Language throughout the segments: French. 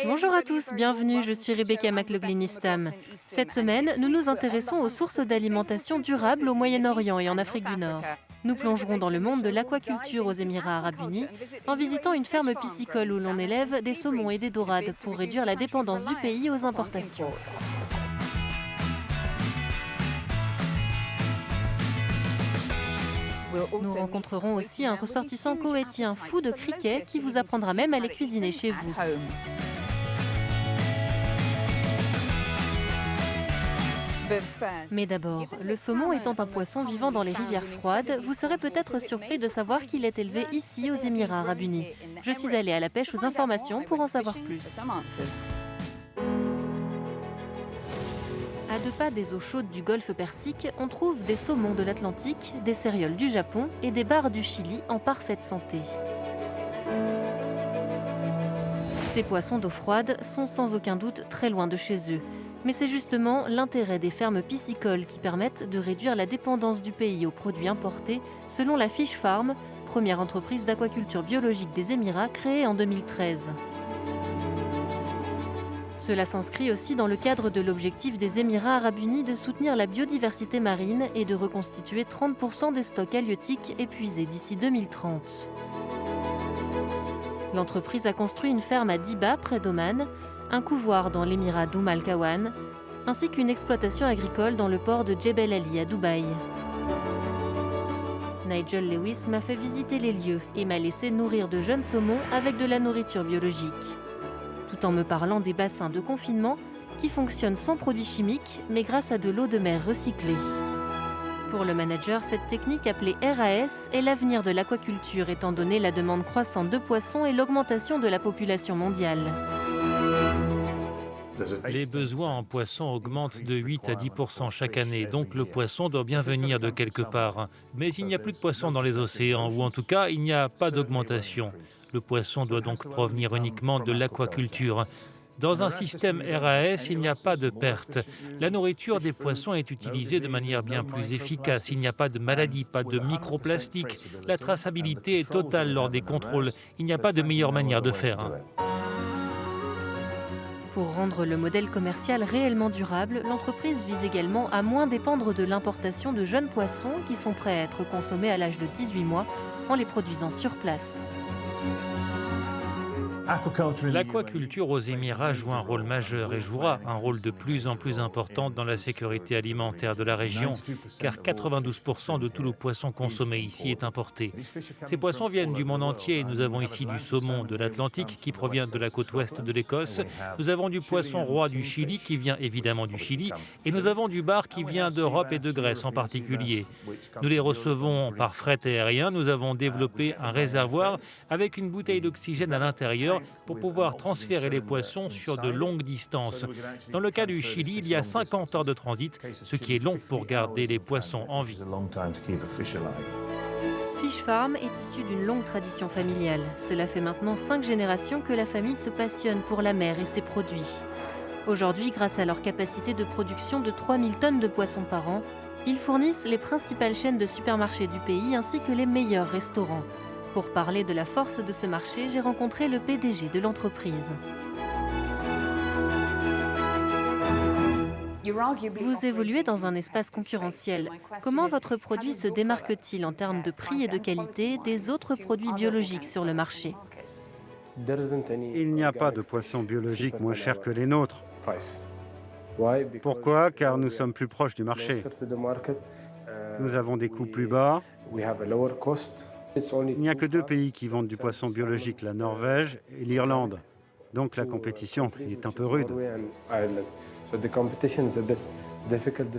Bonjour à tous, bienvenue, je suis Rebecca McLaughlin-Istam. Cette semaine, nous nous intéressons aux sources d'alimentation durable au Moyen-Orient et en Afrique du Nord. Nous plongerons dans le monde de l'aquaculture aux Émirats arabes unis en visitant une ferme piscicole où l'on élève des saumons et des dorades pour réduire la dépendance du pays aux importations. Nous rencontrerons aussi un ressortissant koweïtien fou de cricket qui vous apprendra même à les cuisiner chez vous. Mais d'abord, le saumon étant un poisson vivant dans les rivières froides, vous serez peut-être surpris de savoir qu'il est élevé ici aux Émirats arabes unis. Je suis allée à la pêche aux informations pour en savoir plus. À 2 pas des eaux chaudes du golfe Persique, on trouve des saumons de l'Atlantique, des céréoles du Japon et des bars du Chili en parfaite santé. Ces poissons d'eau froide sont sans aucun doute très loin de chez eux. Mais c'est justement l'intérêt des fermes piscicoles qui permettent de réduire la dépendance du pays aux produits importés, selon la Fish Farm, première entreprise d'aquaculture biologique des Émirats créée en 2013. Cela s'inscrit aussi dans le cadre de l'objectif des Émirats arabes unis de soutenir la biodiversité marine et de reconstituer 30% des stocks halieutiques épuisés d'ici 2030. L'entreprise a construit une ferme à Diba, près d'Oman, un couvoir dans l'émirat d'Umm al-Qawan, ainsi qu'une exploitation agricole dans le port de Jebel Ali à Dubaï. Nigel Lewis m'a fait visiter les lieux et m'a laissé nourrir de jeunes saumons avec de la nourriture biologique, tout en me parlant des bassins de confinement qui fonctionnent sans produits chimiques, mais grâce à de l'eau de mer recyclée. Pour le manager, cette technique appelée RAS est l'avenir de l'aquaculture étant donné la demande croissante de poissons et l'augmentation de la population mondiale. Les besoins en poissons augmentent de 8 à 10% chaque année, donc le poisson doit bien venir de quelque part. Mais il n'y a plus de poissons dans les océans, ou en tout cas, il n'y a pas d'augmentation. Le poisson doit donc provenir uniquement de l'aquaculture. Dans un système RAS, il n'y a pas de perte. La nourriture des poissons est utilisée de manière bien plus efficace. Il n'y a pas de maladies, pas de microplastiques. La traçabilité est totale lors des contrôles. Il n'y a pas de meilleure manière de faire. Pour rendre le modèle commercial réellement durable, l'entreprise vise également à moins dépendre de l'importation de jeunes poissons qui sont prêts à être consommés à l'âge de 18 mois en les produisant sur place. L'aquaculture aux Émirats joue un rôle majeur et jouera un rôle de plus en plus important dans la sécurité alimentaire de la région, car 92% de tout le poisson consommé ici est importé. Ces poissons viennent du monde entier. Nous avons ici du saumon de l'Atlantique qui provient de la côte ouest de l'Écosse. Nous avons du poisson roi du Chili qui vient évidemment du Chili. Et nous avons du bar qui vient d'Europe et de Grèce en particulier. Nous les recevons par fret aérien. Nous avons développé un réservoir avec une bouteille d'oxygène à l'intérieur pour pouvoir transférer les poissons sur de longues distances. Dans le cas du Chili, il y a 50 heures de transit, ce qui est long pour garder les poissons en vie. Fish Farm est issue d'une longue tradition familiale. Cela fait maintenant 5 générations que la famille se passionne pour la mer et ses produits. Aujourd'hui, grâce à leur capacité de production de 3000 tonnes de poissons par an, ils fournissent les principales chaînes de supermarchés du pays ainsi que les meilleurs restaurants. Pour parler de la force de ce marché, j'ai rencontré le PDG de l'entreprise. Vous évoluez dans un espace concurrentiel. Comment votre produit se démarque-t-il en termes de prix et de qualité des autres produits biologiques sur le marché ? Il n'y a pas de poissons biologiques moins chers que les nôtres. Pourquoi ? Car nous sommes plus proches du marché. Nous avons des coûts plus bas. Il n'y a que 2 pays qui vendent du poisson biologique, la Norvège et l'Irlande. Donc la compétition est un peu rude.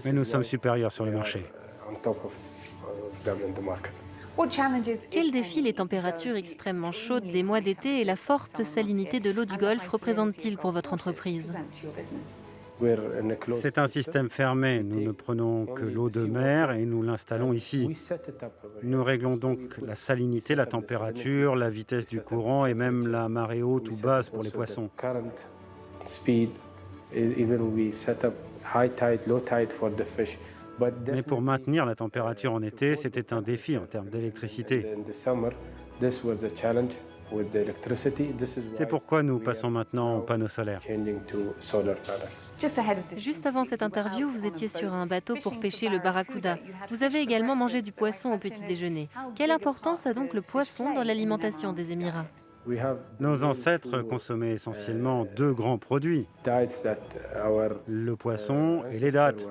Mais nous sommes supérieurs sur le marché. Quels défis les températures extrêmement chaudes des mois d'été et la forte salinité de l'eau du Golfe représentent-ils pour votre entreprise ? C'est un système fermé. Nous ne prenons que l'eau de mer et nous l'installons ici. Nous réglons donc la salinité, la température, la vitesse du courant et même la marée haute ou basse pour les poissons. Mais pour maintenir la température en été, c'était un défi en termes d'électricité. C'est pourquoi nous passons maintenant aux panneaux solaires. Juste avant cette interview, vous étiez sur un bateau pour pêcher le barracuda. Vous avez également mangé du poisson au petit déjeuner. Quelle importance a donc le poisson dans l'alimentation des Émirats ? Nos ancêtres consommaient essentiellement deux grands produits, le poisson et les dattes.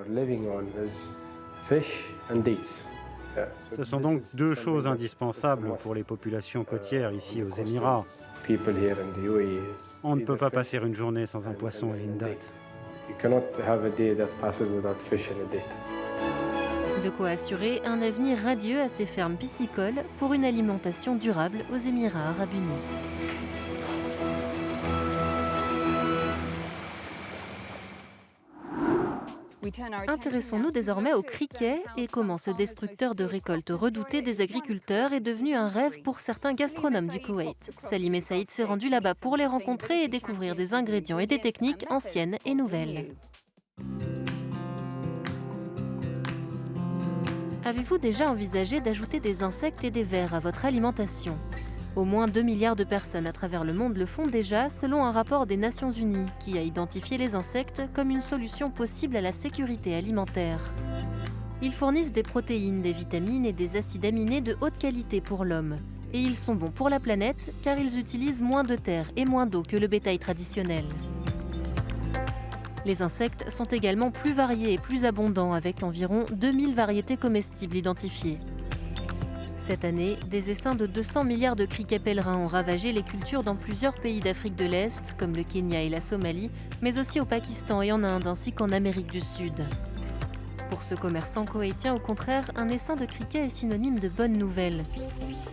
Ce sont donc deux choses indispensables pour les populations côtières ici aux Émirats. On ne peut pas passer une journée sans un poisson et une date. De quoi assurer un avenir radieux à ces fermes piscicoles pour une alimentation durable aux Émirats arabes unis. Intéressons-nous désormais au criquet et comment ce destructeur de récoltes redouté des agriculteurs est devenu un rêve pour certains gastronomes du Koweït. Salim et Saïd s'est rendu là-bas pour les rencontrer et découvrir des ingrédients et des techniques anciennes et nouvelles. Avez-vous déjà envisagé d'ajouter des insectes et des vers à votre alimentation ? Au moins 2 milliards de personnes à travers le monde le font déjà, selon un rapport des Nations Unies, qui a identifié les insectes comme une solution possible à la sécurité alimentaire. Ils fournissent des protéines, des vitamines et des acides aminés de haute qualité pour l'homme. Et ils sont bons pour la planète, car ils utilisent moins de terre et moins d'eau que le bétail traditionnel. Les insectes sont également plus variés et plus abondants, avec environ 2000 variétés comestibles identifiées. Cette année, des essaims de 200 milliards de criquets pèlerins ont ravagé les cultures dans plusieurs pays d'Afrique de l'Est, comme le Kenya et la Somalie, mais aussi au Pakistan et en Inde, ainsi qu'en Amérique du Sud. Pour ce commerçant koweïtien, au contraire, un essaim de criquets est synonyme de bonnes nouvelles.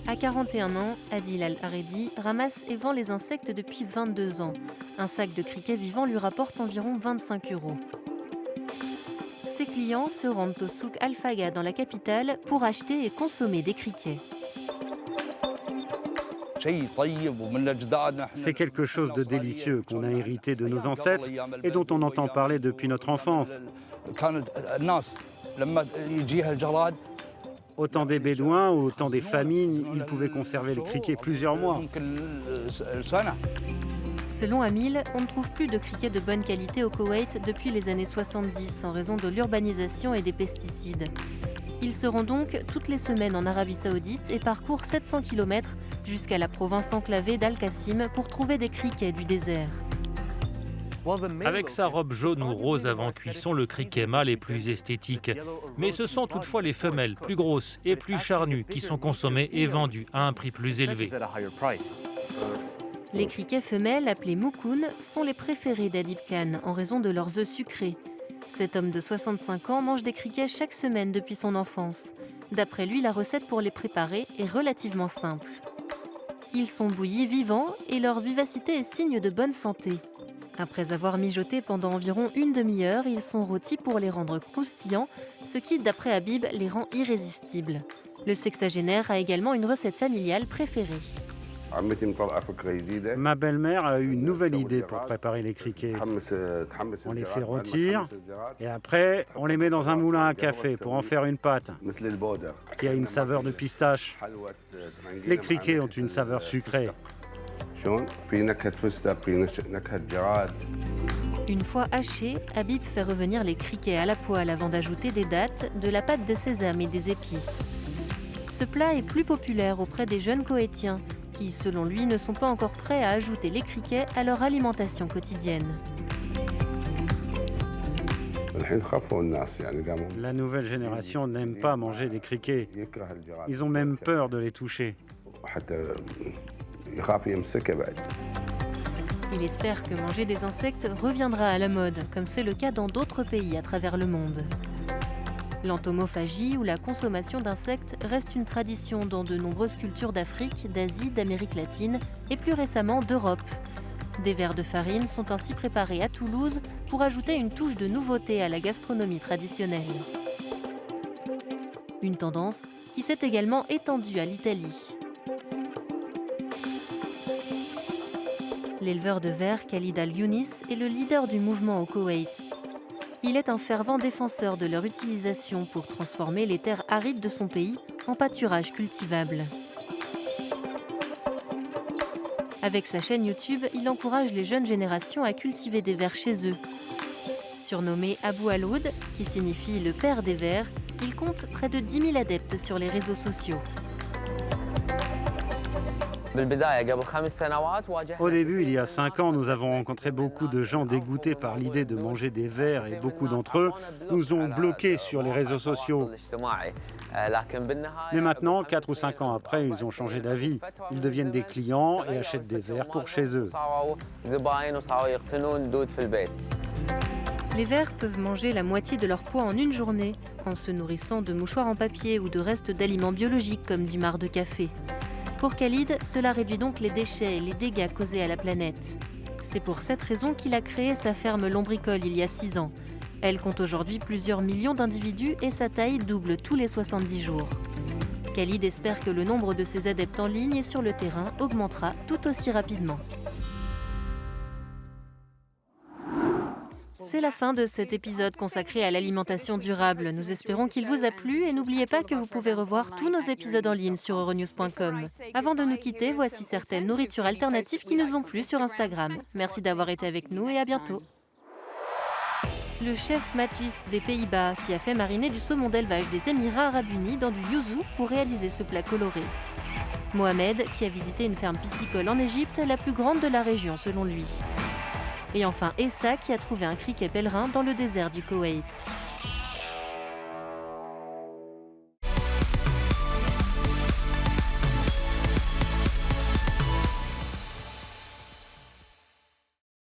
À 41 ans, Adil Al-Haredi ramasse et vend les insectes depuis 22 ans. Un sac de criquets vivants lui rapporte environ 25 €. Ses clients se rendent au souk Al-Faga dans la capitale pour acheter et consommer des criquets. C'est quelque chose de délicieux qu'on a hérité de nos ancêtres et dont on entend parler depuis notre enfance. Au temps des Bédouins, au temps des famines, ils pouvaient conserver les criquets plusieurs mois. Selon Amil, on ne trouve plus de criquets de bonne qualité au Koweït depuis les années 70 en raison de l'urbanisation et des pesticides. Il se rend donc toutes les semaines en Arabie Saoudite et parcourt 700 km jusqu'à la province enclavée d'Al-Qasim pour trouver des criquets du désert. Avec sa robe jaune ou rose avant cuisson, le criquet mâle est plus esthétique. Mais ce sont toutefois les femelles, plus grosses et plus charnues, qui sont consommées et vendues à un prix plus élevé. Les criquets femelles, appelés moukoun, sont les préférés d'Adib Khan en raison de leurs œufs sucrés. Cet homme de 65 ans mange des criquets chaque semaine depuis son enfance. D'après lui, la recette pour les préparer est relativement simple. Ils sont bouillis vivants et leur vivacité est signe de bonne santé. Après avoir mijoté pendant environ une demi-heure, ils sont rôtis pour les rendre croustillants, ce qui, d'après Habib, les rend irrésistibles. Le sexagénaire a également une recette familiale préférée. Ma belle-mère a eu une nouvelle idée pour préparer les criquets. On les fait rôtir et après, on les met dans un moulin à café pour en faire une pâte qui a une saveur de pistache. Les criquets ont une saveur sucrée. Une fois hachés, Habib fait revenir les criquets à la poêle avant d'ajouter des dattes, de la pâte de sésame et des épices. Ce plat est plus populaire auprès des jeunes Koweïtiens qui, selon lui, ne sont pas encore prêts à ajouter les criquets à leur alimentation quotidienne. La nouvelle génération n'aime pas manger des criquets. Ils ont même peur de les toucher. Il espère que manger des insectes reviendra à la mode, comme c'est le cas dans d'autres pays à travers le monde. L'entomophagie ou la consommation d'insectes reste une tradition dans de nombreuses cultures d'Afrique, d'Asie, d'Amérique latine et plus récemment d'Europe. Des vers de farine sont ainsi préparés à Toulouse pour ajouter une touche de nouveauté à la gastronomie traditionnelle. Une tendance qui s'est également étendue à l'Italie. L'éleveur de vers Khalid Al-Younis est le leader du mouvement au Koweït. Il est un fervent défenseur de leur utilisation pour transformer les terres arides de son pays en pâturage cultivable. Avec sa chaîne YouTube, il encourage les jeunes générations à cultiver des vers chez eux. Surnommé Abou Aloud, qui signifie le père des vers, il compte près de 10 000 adeptes sur les réseaux sociaux. Au début, il y a 5 ans, nous avons rencontré beaucoup de gens dégoûtés par l'idée de manger des vers et beaucoup d'entre eux nous ont bloqués sur les réseaux sociaux. Mais maintenant, 4 ou 5 ans après, ils ont changé d'avis. Ils deviennent des clients et achètent des vers pour chez eux. Les vers peuvent manger la moitié de leur poids en une journée, en se nourrissant de mouchoirs en papier ou de restes d'aliments biologiques comme du marc de café. Pour Khalid, cela réduit donc les déchets et les dégâts causés à la planète. C'est pour cette raison qu'il a créé sa ferme lombricole il y a 6 ans. Elle compte aujourd'hui plusieurs millions d'individus et sa taille double tous les 70 jours. Khalid espère que le nombre de ses adeptes en ligne et sur le terrain augmentera tout aussi rapidement. C'est la fin de cet épisode consacré à l'alimentation durable. Nous espérons qu'il vous a plu et n'oubliez pas que vous pouvez revoir tous nos épisodes en ligne sur euronews.com. Avant de nous quitter, voici certaines nourritures alternatives qui nous ont plu sur Instagram. Merci d'avoir été avec nous et à bientôt. Le chef Matthijs des Pays-Bas qui a fait mariner du saumon d'élevage des Émirats Arabes Unis dans du yuzu pour réaliser ce plat coloré. Mohamed qui a visité une ferme piscicole en Égypte, la plus grande de la région selon lui. Et enfin Essa qui a trouvé un criquet pèlerin dans le désert du Koweït.